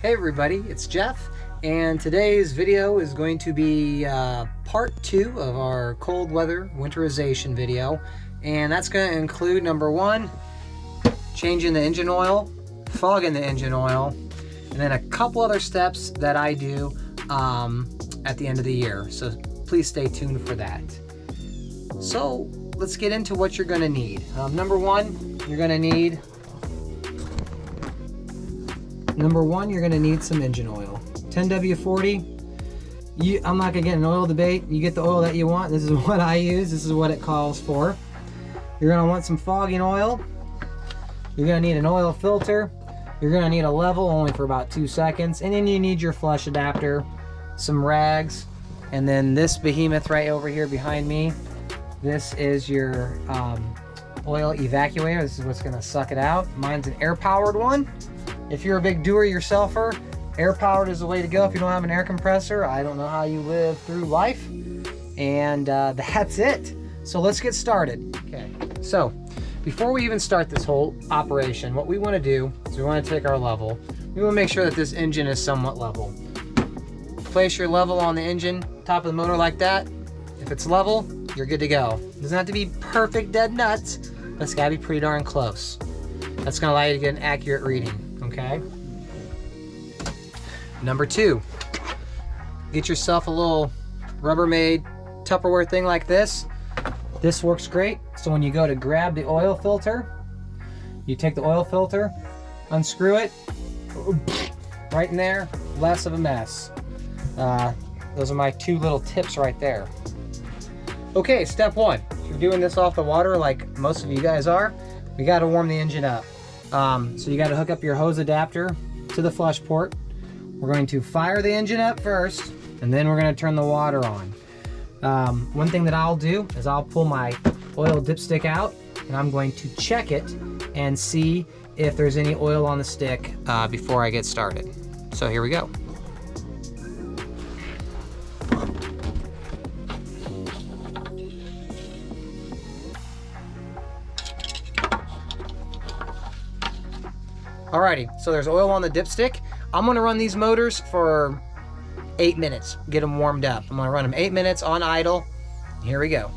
Hey everybody, it's Jeff, and today's video is going to be part 2 of our cold weather winterization video, and that's going to include number 1, changing the engine oil, fogging the engine oil, and then a couple other steps that I do at the end of the year, so please stay tuned for that. So let's get into what you're going to need. Number one, you're going to need some engine oil. 10W40. I'm not gonna get an oil debate. You get the oil that you want. This is what I use. This is what it calls for. You're gonna want some fogging oil. You're gonna need an oil filter. You're gonna need a level only for about 2 seconds. And then you need your flush adapter, some rags, and then this behemoth right over here behind me. This is your oil evacuator. This is what's gonna suck it out. Mine's an air-powered one. If you're a big do-it-yourselfer, air-powered is the way to go. If you don't have an air compressor, I don't know how you live through life. And that's it. So let's get started. Okay, so before we even start this whole operation, what we want to do is we want to take our level. We want to make sure that this engine is somewhat level. Place your level on the engine, top of the motor like that. If it's level, you're good to go. It doesn't have to be perfect dead nuts, but it's got to be pretty darn close. That's going to allow you to get an accurate reading. Okay. Number 2, get yourself a little Rubbermaid Tupperware thing like this. This works great. So when you go to grab the oil filter, you take the oil filter, unscrew it, right in there, less of a mess. Those are my 2 little tips right there. Okay, step 1. If you're doing this off the water like most of you guys are, we got to warm the engine up. So you got to hook up your hose adapter to the flush port. We're going to fire the engine up first, and then we're going to turn the water on. One thing that I'll do is I'll pull my oil dipstick out, and I'm going to check it and see if there's any oil on the stick before I get started. So here we go. Alrighty, so there's oil on the dipstick. I'm gonna run these motors for 8 minutes, get them warmed up. I'm gonna run them 8 minutes on idle. Here we go.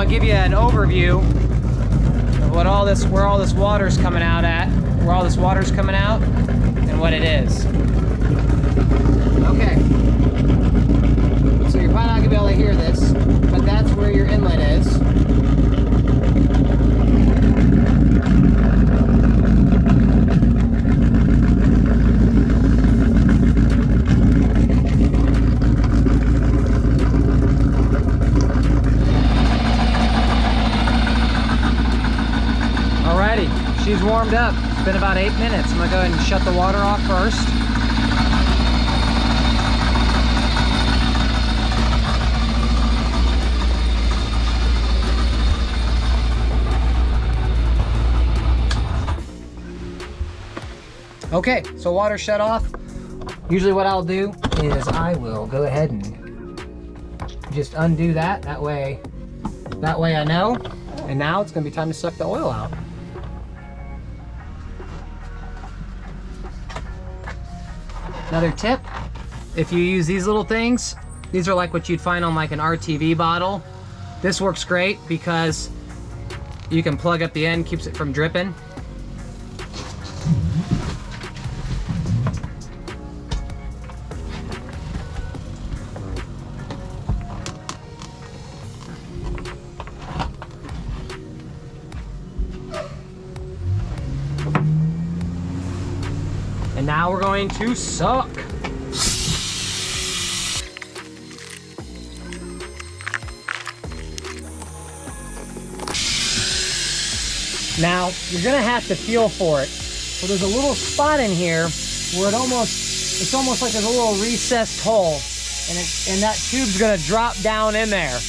Give you an overview of what where all this water's coming out and what it is. Okay, so you're probably not gonna be able to hear this, but that's where your inlet is. She's warmed up. It's been about 8 minutes. I'm gonna go ahead and shut the water off first. Okay, so water shut off. Usually what I'll do is I will go ahead and just undo that. That way I know. And now it's gonna be time to suck the oil out. Another tip, if you use these little things, these are like what you'd find on like an RTV bottle. This works great because you can plug up the end, keeps it from dripping. And now we're going to suck. Now, you're gonna have to feel for it. So there's a little spot in here where it's almost like there's a little recessed hole. and that tube's gonna drop down in there.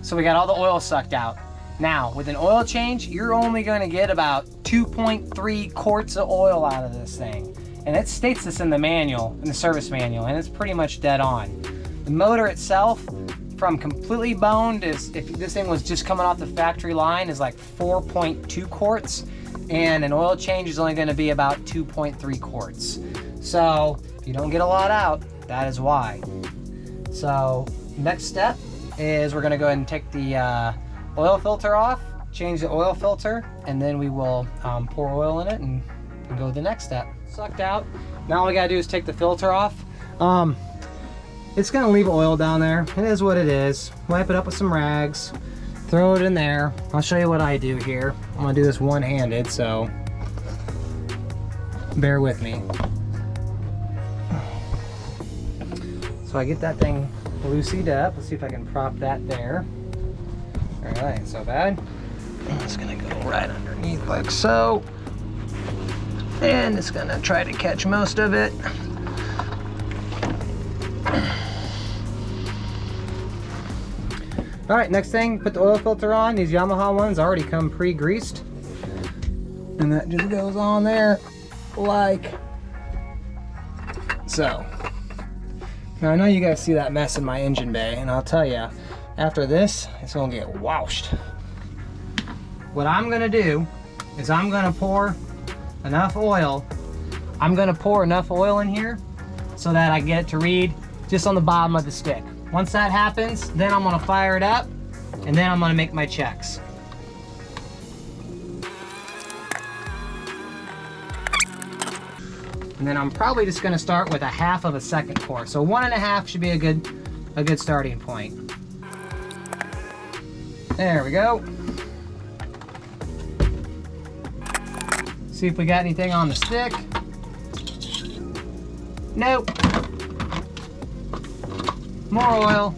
So we got all the oil sucked out. Now, with an oil change, you're only gonna get about 2.3 quarts of oil out of this thing. And it states this in the manual, in the service manual, and it's pretty much dead on. The motor itself, from completely boned, is, if this thing was just coming off the factory line, is like 4.2 quarts, and an oil change is only gonna be about 2.3 quarts. So, if you don't get a lot out, that is why. So, next step is we're gonna go ahead and take the oil filter off, change the oil filter, and then we will pour oil in it and go to the next step. Sucked out. Now all we gotta do is take the filter off. It's gonna leave oil down there. It is what it is. Wipe it up with some rags, throw it in there. I'll show you what I do here. I'm gonna do this one-handed, so bear with me. So I get that thing loosied up. Let's see if I can prop that there. All right, ain't so bad. It's gonna go right underneath like so. And it's gonna try to catch most of it. All right, next thing, put the oil filter on. These Yamaha ones already come pre-greased. And that just goes on there like so. Now I know you guys see that mess in my engine bay, and I'll tell you, after this, it's gonna get washed. What I'm gonna do is I'm gonna pour enough oil. I'm gonna pour enough oil in here so that I get it to read just on the bottom of the stick. Once that happens, then I'm gonna fire it up, and then I'm gonna make my checks. And then I'm probably just gonna start with a 1/2 of a second pour. So 1.5 should be a good starting point. There we go. See if we got anything on the stick. Nope. More oil.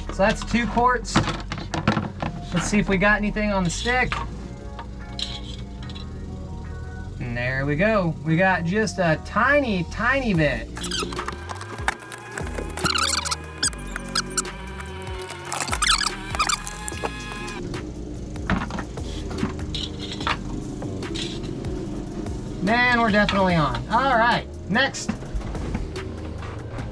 So that's 2 quarts. Let's see if we got anything on the stick. And there we go. We got just a tiny, tiny bit. Man, we're definitely on. All right, next.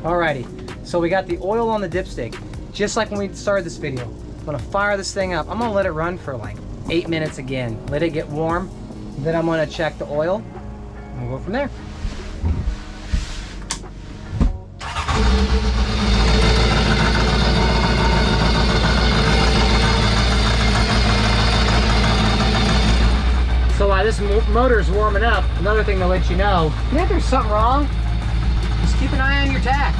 Alrighty, so we got the oil on the dipstick. Just like when we started this video. I'm gonna fire this thing up. I'm gonna let it run for like 8 minutes again. Let it get warm. Then I'm gonna check the oil and we'll go from there. So while this motor's warming up, another thing to let you know, if there's something wrong, just keep an eye on your tact.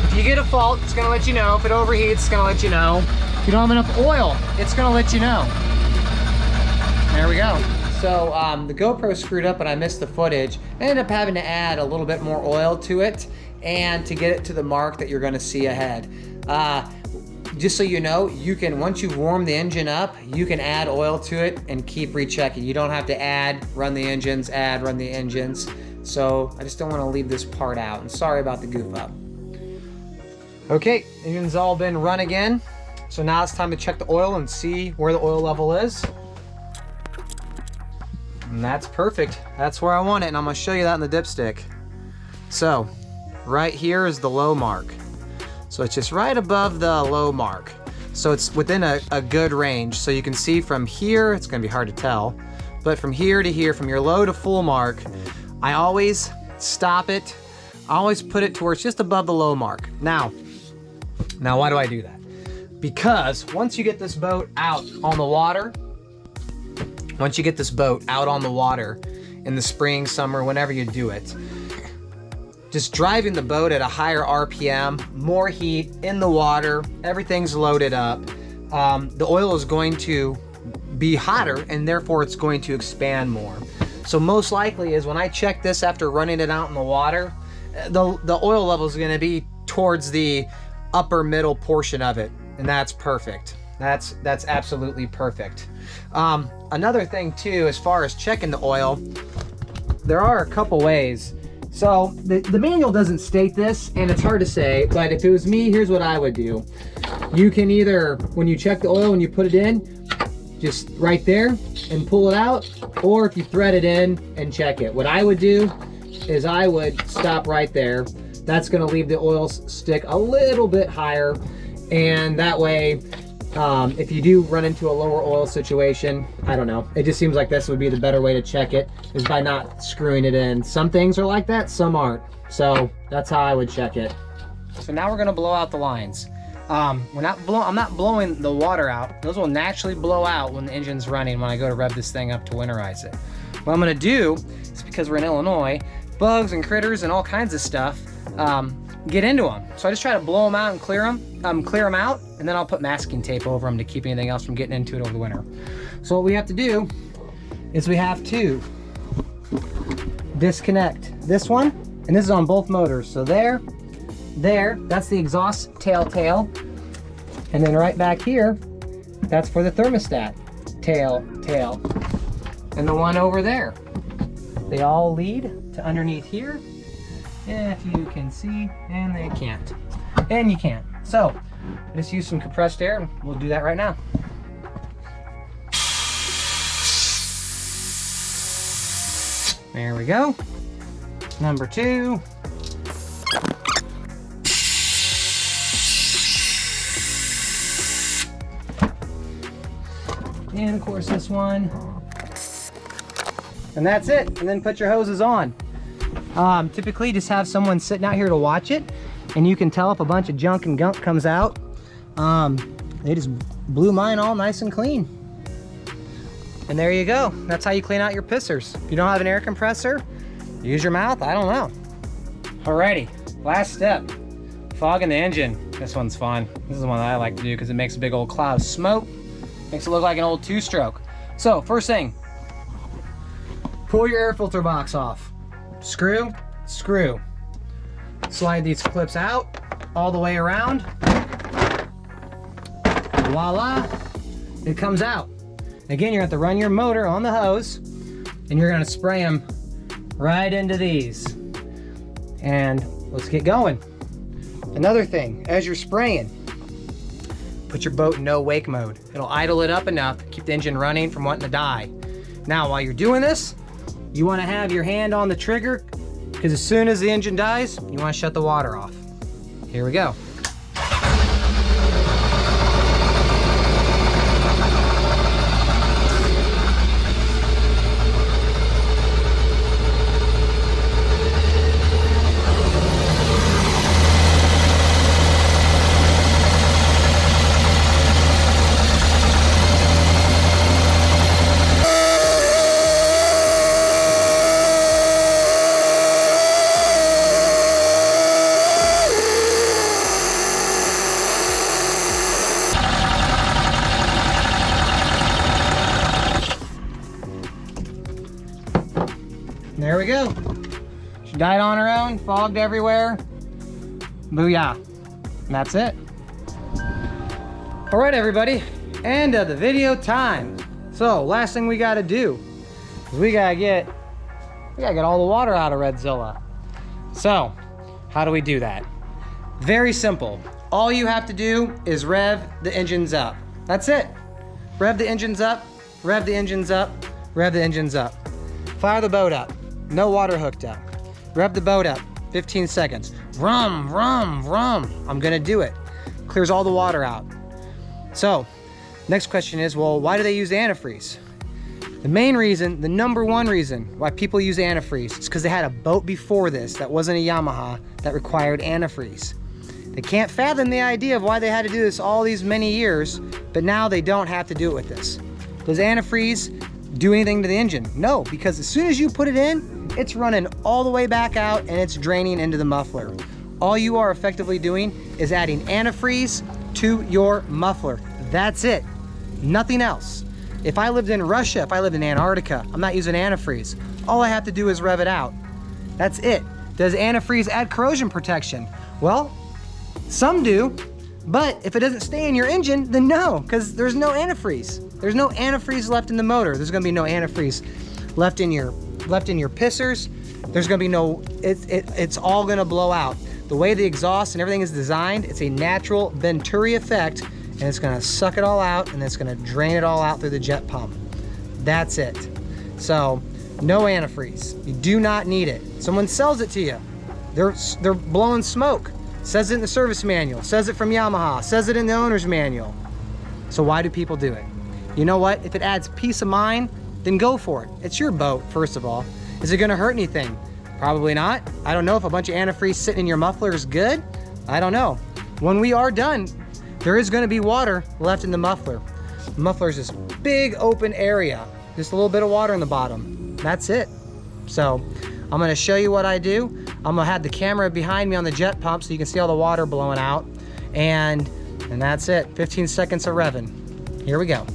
If you get a fault, it's gonna let you know. If it overheats, it's gonna let you know. If you don't have enough oil, it's gonna let you know. There we go. So the GoPro screwed up and I missed the footage. I ended up having to add a little bit more oil to it and to get it to the mark that you're gonna see ahead. Just so you know, you can, once you've warmed the engine up, you can add oil to it and keep rechecking. You don't have to add, run the engines, add, run the engines. So I just don't want to leave this part out. And sorry about the goof up. Okay, engine's all been run again. So now it's time to check the oil and see where the oil level is. And that's perfect. That's where I want it, and I'm gonna show you that in the dipstick. So, right here is the low mark. So it's just right above the low mark. So it's within a good range. So you can see from here, it's gonna be hard to tell, but from here to here, from your low to full mark, I always stop it. I always put it towards just above the low mark. Now why do I do that? Because once you get this boat out on the water, in the spring, summer, whenever you do it, just driving the boat at a higher RPM, more heat in the water, everything's loaded up, the oil is going to be hotter and therefore it's going to expand more. So most likely is when I check this after running it out in the water, the oil level is going to be towards the upper middle portion of it, and that's perfect. That's absolutely perfect. Another thing too, as far as checking the oil, there are a couple ways. So the manual doesn't state this, and it's hard to say, but if it was me, here's what I would do. You can either, when you check the oil and you put it in, just right there and pull it out, or if you thread it in and check it. What I would do is I would stop right there. That's gonna leave the oil stick a little bit higher, and that way, if you do run into a lower oil situation, I don't know, it just seems like this would be the better way to check it, is by not screwing it in. Some things are like that, some aren't. So that's how I would check it. So now we're gonna blow out the lines. I'm not blowing the water out. Those will naturally blow out when the engine's running when I go to rev this thing up to winterize it. What I'm gonna do is, because we're in Illinois, bugs and critters and all kinds of stuff get into them. So I just try to blow them out and clear them out, and then I'll put masking tape over them to keep anything else from getting into it over the winter. So what we have to do is we have to disconnect this one, and this is on both motors. So there, that's the exhaust tail, and then right back here, that's for the thermostat tail, and the one over there. They all lead to underneath here, if you can see, and they can't, and you can't. So just use some compressed air, and we'll do that right now. There we go. Number 2. And of course this one. And that's it. And then put your hoses on. Typically just have someone sitting out here to watch it, and you can tell if a bunch of junk and gunk comes out. They just blew mine all nice and clean. And there you go. That's how you clean out your pissers. If you don't have an air compressor, use your mouth. I don't know. Alrighty, last step. Fogging the engine. This one's fun. This is the one that I like to do because it makes a big old cloud of smoke. Makes it look like an old 2-stroke. So first thing, pull your air filter box off. Screw. Slide these clips out all the way around. Voila, it comes out. Again, you're going to have to run your motor on the hose, and you're going to spray them right into these. And let's get going. Another thing, as you're spraying, put your boat in no wake mode. It'll idle it up enough to keep the engine running from wanting to die. Now, while you're doing this, you want to have your hand on the trigger, because as soon as the engine dies, you want to shut the water off. Here we go. There we go. She died on her own, fogged everywhere. Booyah. And that's it. All right, everybody. End of the video time. So last thing we gotta do is we gotta get all the water out of Redzilla. So how do we do that? Very simple. All you have to do is rev the engines up. That's it. Rev the engines up, rev the engines up, rev the engines up. Fire the boat up. No water hooked up. Rev the boat up, 15 seconds. Vroom, vroom, vroom. I'm gonna do it. Clears all the water out. So, next question is, well, why do they use antifreeze? The main reason, the number one reason why people use antifreeze is because they had a boat before this that wasn't a Yamaha that required antifreeze. They can't fathom the idea of why they had to do this all these many years, but now they don't have to do it with this. Does antifreeze do anything to the engine? No, because as soon as you put it in, it's running all the way back out and it's draining into the muffler. All you are effectively doing is adding antifreeze to your muffler. That's it. Nothing else. If I lived in Russia, if I lived in Antarctica, I'm not using antifreeze. All I have to do is rev it out. That's it. Does antifreeze add corrosion protection? Well, some do, But if it doesn't stay in your engine, then no, because there's no antifreeze. There's no antifreeze left in the motor. There's gonna be no antifreeze left in your pissers. There's gonna be no, it's all gonna blow out. The way the exhaust and everything is designed, it's a natural Venturi effect, and it's gonna suck it all out, and it's gonna drain it all out through the jet pump. That's it. So, no antifreeze. You do not need it. Someone sells it to you. They're blowing smoke. Says it in the service manual, says it from Yamaha, says it in the owner's manual. So why do people do it? You know what? If it adds peace of mind, then go for it. It's your boat, first of all. Is it gonna hurt anything? Probably not. I don't know if a bunch of antifreeze sitting in your muffler is good. I don't know. When we are done, there is gonna be water left in the muffler. The muffler is this big open area. Just a little bit of water in the bottom. That's it. So I'm gonna show you what I do. I'm gonna have the camera behind me on the jet pump so you can see all the water blowing out. And that's it, 15 seconds of revving. Here we go.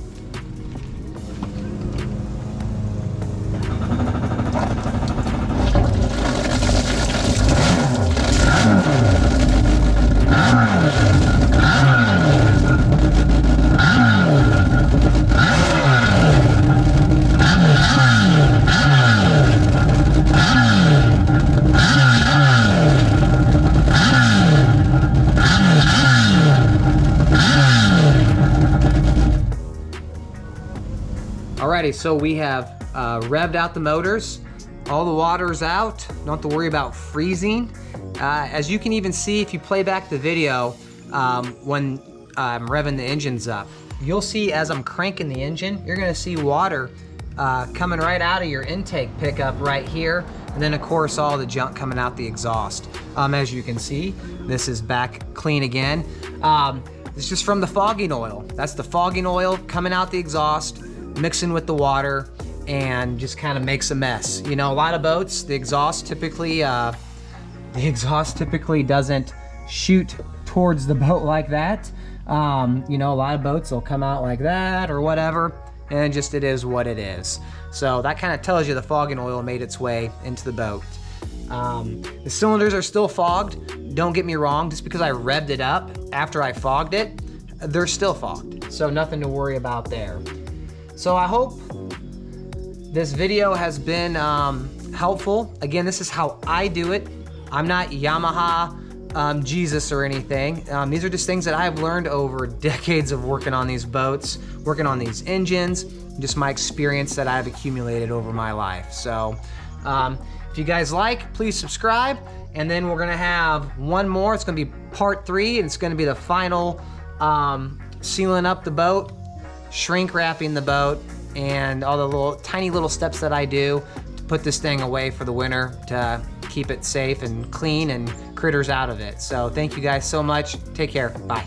Alrighty, so we have revved out the motors. All the water's out. Don't have to worry about freezing. As you can even see, if you play back the video when I'm revving the engines up, you'll see as I'm cranking the engine, you're gonna see water coming right out of your intake pickup right here. And then of course, all the junk coming out the exhaust. As you can see, this is back clean again. It's just from the fogging oil. That's the fogging oil coming out the exhaust, mixing with the water, and just kind of makes a mess. You know, a lot of boats, the exhaust typically doesn't shoot towards the boat like that. You know, a lot of boats will come out like that or whatever, and just it is what it is. So that kind of tells you the fogging oil made its way into the boat. The cylinders are still fogged. Don't get me wrong, just because I revved it up after I fogged it, they're still fogged. So nothing to worry about there. So I hope this video has been helpful. Again, this is how I do it. I'm not Yamaha Jesus or anything. These are just things that I've learned over decades of working on these boats, working on these engines, just my experience that I've accumulated over my life. So if you guys like, please subscribe. And then we're gonna have one more. It's gonna be part 3, and it's gonna be the final sealing up the boat, shrink wrapping the boat, and all the tiny little steps that I do to put this thing away for the winter to keep it safe and clean and critters out of it. So thank you guys so much. Take care. Bye.